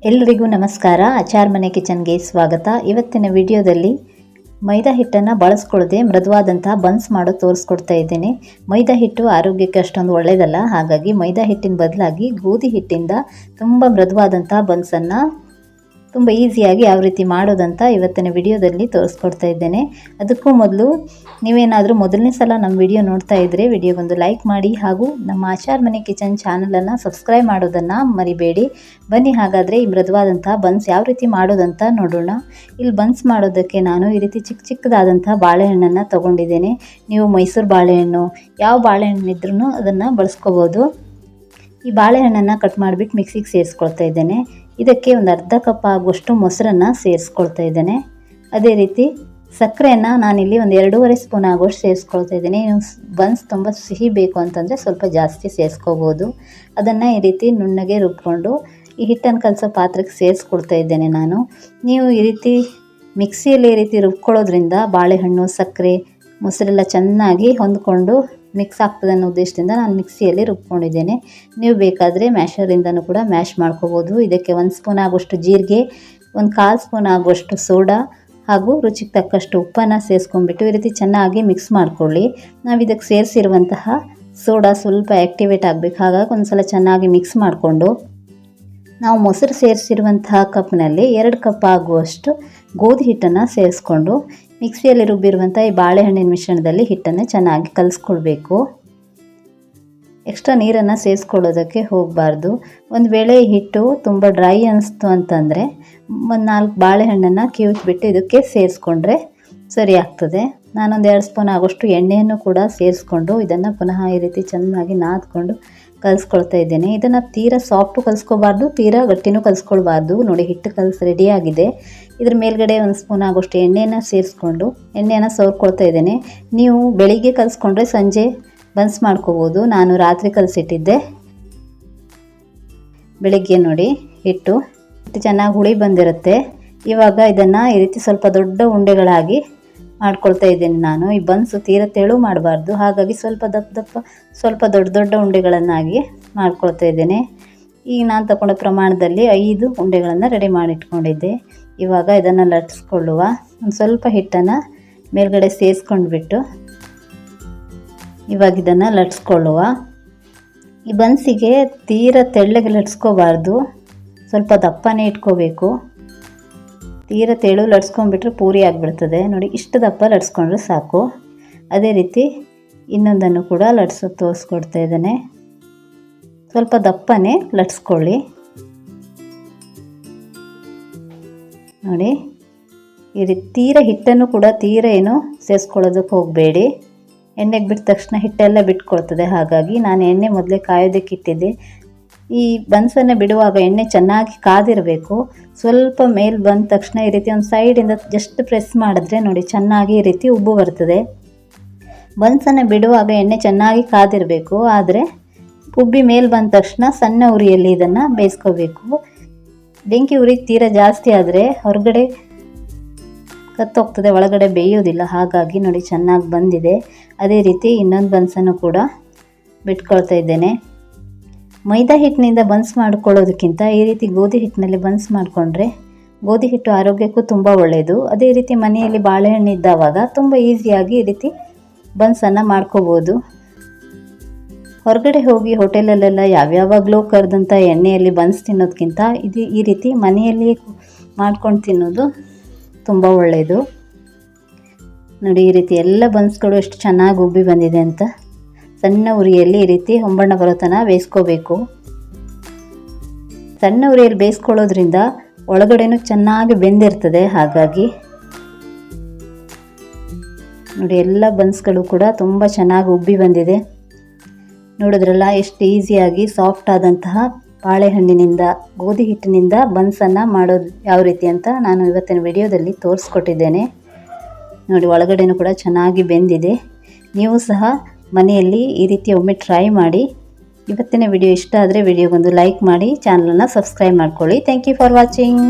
ಎಲ್ಲರಿಗೂ ನಮಸ್ಕಾರ. ಆಚಾರ್ ಮನೆ ಕಿಚನ್ಗೆ ಸ್ವಾಗತ. ಇವತ್ತಿನ ವಿಡಿಯೋದಲ್ಲಿ ಮೈದಾ ಹಿಟ್ಟನ್ನು ಬಳಸ್ಕೊಳ್ಳದೆ ಮೃದುವಾದಂತಹ ಬನ್ಸ್ ಮಾಡೋದು ತೋರಿಸ್ಕೊಡ್ತಾ ಇದ್ದೇನೆ. ಮೈದಾ ಹಿಟ್ಟು ಆರೋಗ್ಯಕ್ಕೆ ಅಷ್ಟೊಂದು ಒಳ್ಳೆಯದಲ್ಲ, ಹಾಗಾಗಿ ಮೈದಾ ಹಿಟ್ಟಿನ ಬದಲಾಗಿ ಗೋಧಿ ಹಿಟ್ಟಿಂದ ತುಂಬ ಮೃದುವಾದಂತಹ ಬನ್ಸನ್ನು ತುಂಬ ಈಸಿಯಾಗಿ ಯಾವ ರೀತಿ ಮಾಡೋದಂತ ಇವತ್ತಿನ ವಿಡಿಯೋದಲ್ಲಿ ತೋರಿಸ್ಕೊಡ್ತಾ ಇದ್ದೇನೆ. ಅದಕ್ಕೂ ಮೊದಲು ನೀವೇನಾದರೂ ಮೊದಲನೇ ಸಲ ನಮ್ಮ ವಿಡಿಯೋ ನೋಡ್ತಾ ಇದ್ದರೆ ವಿಡಿಯೋಗೊಂದು ಲೈಕ್ ಮಾಡಿ, ಹಾಗೂ ನಮ್ಮ ಆಚಾರ್ ಮನೆ ಕಿಚನ್ ಚಾನಲನ್ನು ಸಬ್ಸ್ಕ್ರೈಬ್ ಮಾಡೋದನ್ನು ಮರಿಬೇಡಿ. ಬನ್ನಿ ಹಾಗಾದರೆ ಈ ಮೃದುವಾದಂಥ ಬನ್ಸ್ ಯಾವ ರೀತಿ ಮಾಡೋದಂತ ನೋಡೋಣ. ಇಲ್ಲಿ ಬನ್ಸ್ ಮಾಡೋದಕ್ಕೆ ನಾನು ಈ ರೀತಿ ಚಿಕ್ಕ ಚಿಕ್ಕದಾದಂಥ ಬಾಳೆಹಣ್ಣನ್ನು ತೊಗೊಂಡಿದ್ದೇನೆ. ನೀವು ಮೈಸೂರು ಬಾಳೆಹಣ್ಣು ಯಾವ ಬಾಳೆಹಣ್ಣಿದ್ರೂ ಅದನ್ನು ಬಳಸ್ಕೋಬೋದು. ಈ ಬಾಳೆಹಣ್ಣನ್ನು ಕಟ್ ಮಾಡಿಬಿಟ್ಟು ಮಿಕ್ಸಿಗೆ ಸೇರಿಸ್ಕೊಳ್ತಾ ಇದ್ದೇನೆ. ಇದಕ್ಕೆ ಒಂದು ಅರ್ಧ ಕಪ್ ಆಗುವಷ್ಟು ಮೊಸರನ್ನು ಸೇರಿಸ್ಕೊಳ್ತಾ ಇದ್ದೇನೆ. ಅದೇ ರೀತಿ ಸಕ್ಕರೆಯನ್ನು ನಾನಿಲ್ಲಿ ಒಂದು 2.5 ಸ್ಪೂನ್ ಆಗುವಷ್ಟು ಸೇರಿಸ್ಕೊಳ್ತಾ ಇದ್ದೇನೆ. ನೀವು ಬನ್ಸ್ ತುಂಬ ಸಿಹಿ ಬೇಕು ಅಂತಂದರೆ ಸ್ವಲ್ಪ ಜಾಸ್ತಿ ಸೇರಿಸ್ಕೋಬೋದು. ಅದನ್ನು ಈ ರೀತಿ ನುಣ್ಣಗೆ ರುಬ್ಕೊಂಡು ಈ ಹಿಟ್ಟನ್ನು ಕಲಸೋ ಪಾತ್ರಕ್ಕೆ ಸೇರಿಸ್ಕೊಳ್ತಾ ಇದ್ದೇನೆ ನಾನು. ನೀವು ಈ ರೀತಿ ಮಿಕ್ಸಿಯಲ್ಲಿ ಈ ರೀತಿ ರುಬ್ಕೊಳ್ಳೋದ್ರಿಂದ ಬಾಳೆಹಣ್ಣು, ಸಕ್ಕರೆ, ಮೊಸರೆಲ್ಲ ಚೆನ್ನಾಗಿ ಹೊಂದ್ಕೊಂಡು ಮಿಕ್ಸ್ ಆಗ್ತದೆ ಅನ್ನೋ ಉದ್ದೇಶದಿಂದ ನಾನು ಮಿಕ್ಸಿಯಲ್ಲಿ ರುಬ್ಕೊಂಡಿದ್ದೇನೆ. ನೀವು ಬೇಕಾದರೆ ಮ್ಯಾಶರಿಂದನೂ ಕೂಡ ಮ್ಯಾಶ್ ಮಾಡ್ಕೋಬೋದು. ಇದಕ್ಕೆ 1 ಸ್ಪೂನ್ ಆಗುವಷ್ಟು ಜೀರಿಗೆ, 1/4 ಸ್ಪೂನ್ ಆಗುವಷ್ಟು ಸೋಡಾ ಹಾಗೂ ರುಚಿಗೆ ತಕ್ಕಷ್ಟು ಉಪ್ಪನ್ನು ಸೇರಿಸ್ಕೊಂಡ್ಬಿಟ್ಟು ಈ ರೀತಿ ಚೆನ್ನಾಗಿ ಮಿಕ್ಸ್ ಮಾಡ್ಕೊಳ್ಳಿ. ನಾವು ಇದಕ್ಕೆ ಸೇರಿಸಿರುವಂತಹ ಸೋಡಾ ಸ್ವಲ್ಪ ಆ್ಯಕ್ಟಿವೇಟ್ ಆಗಬೇಕು, ಹಾಗಾಗಿ ಒಂದು ಸಲ ಚೆನ್ನಾಗಿ ಮಿಕ್ಸ್ ಮಾಡಿಕೊಂಡು ನಾವು ಮೊಸರು ಸೇರಿಸಿರುವಂತಹ ಕಪ್ನಲ್ಲಿ 2 ಕಪ್ ಆಗುವಷ್ಟು ಗೋಧಿ ಹಿಟ್ಟನ್ನು ಸೇರಿಸ್ಕೊಂಡು ಮಿಕ್ಸಿಯಲ್ಲಿ ರುಬ್ಬಿರುವಂಥ ಈ ಬಾಳೆಹಣ್ಣಿನ ಮಿಶ್ರಣದಲ್ಲಿ ಹಿಟ್ಟನ್ನು ಚೆನ್ನಾಗಿ ಕಲಿಸ್ಕೊಳ್ಬೇಕು. ಎಕ್ಸ್ಟ್ರಾ ನೀರನ್ನು ಸೇರಿಸ್ಕೊಳ್ಳೋದಕ್ಕೆ ಹೋಗಬಾರ್ದು. ಒಂದು ವೇಳೆ ಈ ಹಿಟ್ಟು ತುಂಬ ಡ್ರೈ ಅನ್ನಿಸ್ತು ಅಂತಂದರೆ 4 ಬಾಳೆಹಣ್ಣನ್ನು ಕಿವುಚ್ಬಿಟ್ಟು ಇದಕ್ಕೆ ಸೇರಿಸ್ಕೊಂಡ್ರೆ ಸರಿ ಆಗ್ತದೆ. ನಾನೊಂದು 2 ಸ್ಪೂನ್ ಆಗೋಷ್ಟು ಎಣ್ಣೆಯನ್ನು ಕೂಡ ಸೇರಿಸ್ಕೊಂಡು ಇದನ್ನು ಪುನಃ ಈ ರೀತಿ ಚೆನ್ನಾಗಿ ನಾದ್ಕೊಂಡು ಕಲಿಸ್ಕೊಳ್ತಾ ಇದ್ದೇನೆ. ಇದನ್ನು ತೀರಾ ಸಾಫ್ಟು ಕಲಿಸ್ಕೋಬಾರ್ದು, ತೀರಾ ಗಟ್ಟಿನೂ ಕಲಿಸ್ಕೊಳ್ಬಾರ್ದು. ನೋಡಿ, ಹಿಟ್ಟು ಕಲಸಿ ರೆಡಿಯಾಗಿದೆ. ಇದ್ರ ಮೇಲ್ಗಡೆ 1 ಸ್ಪೂನ್ ಆಗೋಷ್ಟು ಎಣ್ಣೆಯನ್ನು ಸೇರಿಸ್ಕೊಂಡು ಎಣ್ಣೆಯನ್ನು ಸವರ್ಕೊಳ್ತಾ ಇದ್ದೇನೆ. ನೀವು ಬೆಳಿಗ್ಗೆ ಕಲಿಸ್ಕೊಂಡ್ರೆ ಸಂಜೆ ಬನ್ಸ್ ಮಾಡ್ಕೋಬೋದು. ನಾನು ರಾತ್ರಿ ಕಲಸಿಟ್ಟಿದ್ದೆ. ಬೆಳಿಗ್ಗೆ ನೋಡಿ ಹಿಟ್ಟು ಚೆನ್ನಾಗಿ ಹುಳಿ ಬಂದಿರುತ್ತೆ. ಇವಾಗ ಇದನ್ನು ಈ ರೀತಿ ಸ್ವಲ್ಪ ದೊಡ್ಡ ಉಂಡೆಗಳಾಗಿ ಮಾಡ್ಕೊಳ್ತಾ ಇದ್ದೇನೆ ನಾನು. ಈ ಬನ್ಸು ತೀರ ತೆಳು ಮಾಡಬಾರ್ದು, ಹಾಗಾಗಿ ಸ್ವಲ್ಪ ಸ್ವಲ್ಪ ದೊಡ್ಡ ಉಂಡೆಗಳನ್ನಾಗಿ ಮಾಡ್ಕೊಳ್ತಾ ಇದ್ದೇನೆ. ಈಗ ನಾನು ತಗೊಂಡ ಪ್ರಮಾಣದಲ್ಲಿ 5 ಉಂಡೆಗಳನ್ನು ರೆಡಿ ಮಾಡಿಟ್ಕೊಂಡಿದ್ದೆ. ಇವಾಗ ಇದನ್ನು ಲಟ್ಟಿಸ್ಕೊಳ್ಳುವ. ಒಂದು ಸ್ವಲ್ಪ ಹಿಟ್ಟನ್ನು ಮೇಲ್ಗಡೆ ಸೇರಿಸ್ಕೊಂಡ್ಬಿಟ್ಟು ಇವಾಗ ಇದನ್ನು ಲಟ್ಟಿಸ್ಕೊಳ್ಳುವ. ಈ ಬನ್ಸಿಗೆ ತೀರ ತೆಳ್ಳಗೆ ಲಟ್ಸ್ಕೋಬಾರ್ದು, ಸ್ವಲ್ಪ ದಪ್ಪನೇ ಇಟ್ಕೋಬೇಕು. ತೀರ ತೆಳು ಲಟ್ಸ್ಕೊಂಡ್ಬಿಟ್ರೆ ಪೂರಿ ಆಗಿಬಿಡ್ತದೆ. ನೋಡಿ, ಇಷ್ಟು ದಪ್ಪ ಲಟ್ಸ್ಕೊಂಡ್ರೆ ಸಾಕು. ಅದೇ ರೀತಿ ಇನ್ನೊಂದನ್ನು ಕೂಡ ಲಟ್ಸೋದು ತೋರಿಸ್ಕೊಡ್ತಾ ಇದ್ದೇನೆ. ಸ್ವಲ್ಪ ದಪ್ಪನೇ ಲಟ್ಸ್ಕೊಳ್ಳಿ. ನೋಡಿ, ಈ ರೀತಿ ತೀರ ಹಿಟ್ಟನ್ನು ಕೂಡ ತೀರ ಏನು ಸೇರಿಸ್ಕೊಳ್ಳೋದಕ್ಕೆ ಹೋಗಬೇಡಿ. ಎಣ್ಣೆಗೆ ಬಿಟ್ಟ ತಕ್ಷಣ ಹಿಟ್ಟೆಲ್ಲ ಬಿಟ್ಕೊಳ್ತದೆ, ಹಾಗಾಗಿ ನಾನು ಎಣ್ಣೆ ಮೊದಲೇ ಕಾಯೋದಕ್ಕೆ ಇಟ್ಟಿದ್ದೆ. ಈ ಬನ್ಸನ್ನು ಬಿಡುವಾಗ ಎಣ್ಣೆ ಚೆನ್ನಾಗಿ ಕಾದಿರಬೇಕು. ಸ್ವಲ್ಪ ಮೇಲೆ ಬಂದ ತಕ್ಷಣ ಈ ರೀತಿ ಒಂದು ಸೈಡಿಂದ ಜಸ್ಟ್ ಪ್ರೆಸ್ ಮಾಡಿದ್ರೆ ನೋಡಿ ಚೆನ್ನಾಗಿ ಈ ರೀತಿ ಉಬ್ಬು ಬರ್ತದೆ. ಬನ್ಸನ್ನು ಬಿಡುವಾಗ ಎಣ್ಣೆ ಚೆನ್ನಾಗಿ ಕಾದಿರಬೇಕು, ಆದರೆ ಉಬ್ಬಿ ಮೇಲೆ ಬಂದ ತಕ್ಷಣ ಸಣ್ಣ ಉರಿಯಲ್ಲಿ ಇದನ್ನು ಬೇಯಿಸ್ಕೋಬೇಕು. ಬೆಂಕಿ ಉರಿ ತೀರ ಜಾಸ್ತಿ ಆದರೆ ಹೊರಗಡೆ ಕತ್ತೋಗ್ತದೆ, ಒಳಗಡೆ ಬೇಯೋದಿಲ್ಲ. ಹಾಗಾಗಿ ನೋಡಿ ಚೆನ್ನಾಗಿ ಬಂದಿದೆ. ಅದೇ ರೀತಿ ಇನ್ನೊಂದು ಬನ್ಸನ್ನು ಕೂಡ ಬಿಟ್ಕೊಳ್ತಾ ಇದ್ದೇನೆ. ಮೈದಾ ಹಿಟ್ಟಿನಿಂದ ಬನ್ಸ್ ಮಾಡ್ಕೊಳ್ಳೋದಕ್ಕಿಂತ ಈ ರೀತಿ ಗೋಧಿ ಹಿಟ್ಟಿನಲ್ಲಿ ಬನ್ಸ್ ಮಾಡಿಕೊಂಡ್ರೆ ಗೋಧಿ ಹಿಟ್ಟು ಆರೋಗ್ಯಕ್ಕೂ ತುಂಬ ಒಳ್ಳೆಯದು. ಅದೇ ರೀತಿ ಮನೆಯಲ್ಲಿ ಬಾಳೆಹಣ್ಣು ಇದ್ದಾವಾಗ ತುಂಬ ಈಸಿಯಾಗಿ ಈ ರೀತಿ ಬನ್ಸನ್ನು ಮಾಡ್ಕೋಬೋದು. ಹೊರಗಡೆ ಹೋಗಿ ಹೋಟೆಲಲ್ಲೆಲ್ಲ ಯಾವ್ಯಾವಾಗಲೂ ಕರೆದಂಥ ಎಣ್ಣೆಯಲ್ಲಿ ಬನ್ಸ್ ತಿನ್ನೋದಕ್ಕಿಂತ ಈ ರೀತಿ ಮನೆಯಲ್ಲಿ ಮಾಡ್ಕೊಂಡು ತಿನ್ನೋದು ತುಂಬ ಒಳ್ಳೆಯದು. ನೋಡಿ, ಈ ರೀತಿ ಎಲ್ಲ ಬನ್ಸ್ಗಳು ಎಷ್ಟು ಚೆನ್ನಾಗಿ ಉಬ್ಬಿ ಬಂದಿದೆ ಅಂತ. ಸಣ್ಣ ಉರಿಯಲ್ಲಿ ಈ ರೀತಿ ಹೊಂಬಣ್ಣ ಬರೋ ತನಕ ಬೇಯಿಸ್ಕೋಬೇಕು. ಸಣ್ಣ ಉರಿಯಲ್ಲಿ ಬೇಯಿಸ್ಕೊಳ್ಳೋದ್ರಿಂದ ಒಳಗಡೆನೂ ಚೆನ್ನಾಗಿ ಬೆಂದಿರ್ತದೆ. ಹಾಗಾಗಿ ನೋಡಿ, ಎಲ್ಲ ಬನ್ಸ್ಗಳು ಕೂಡ ತುಂಬ ಚೆನ್ನಾಗಿ ಉಬ್ಬಿ ಬಂದಿದೆ. ನೋಡಿದ್ರಲ್ಲ ಎಷ್ಟು ಈಸಿಯಾಗಿ ಸಾಫ್ಟ್ ಆದಂತಹ ಬಾಳೆಹಣ್ಣಿನಿಂದ ಗೋಧಿ ಹಿಟ್ಟಿನಿಂದ ಬನ್ಸನ್ನು ಮಾಡೋದು ಯಾವ ರೀತಿ ಅಂತ ನಾನು ಇವತ್ತಿನ ವಿಡಿಯೋದಲ್ಲಿ ತೋರಿಸ್ಕೊಟ್ಟಿದ್ದೇನೆ. ನೋಡಿ, ಒಳಗಡೆನೂ ಕೂಡ ಚೆನ್ನಾಗಿ ಬೆಂದಿದೆ. ನೀವು ಸಹ ಮನೆಯಲ್ಲಿ ಈ ರೀತಿ ಒಮ್ಮೆ ಟ್ರೈ ಮಾಡಿ. ಇವತ್ತಿನ ವಿಡಿಯೋ ಇಷ್ಟ ಆದರೆ ವಿಡಿಯೋಗೊಂದು ಲೈಕ್ ಮಾಡಿ, ಚಾನಲನ್ನು ಸಬ್ಸ್ಕ್ರೈಬ್ ಮಾಡ್ಕೊಳ್ಳಿ. Thank you for watching.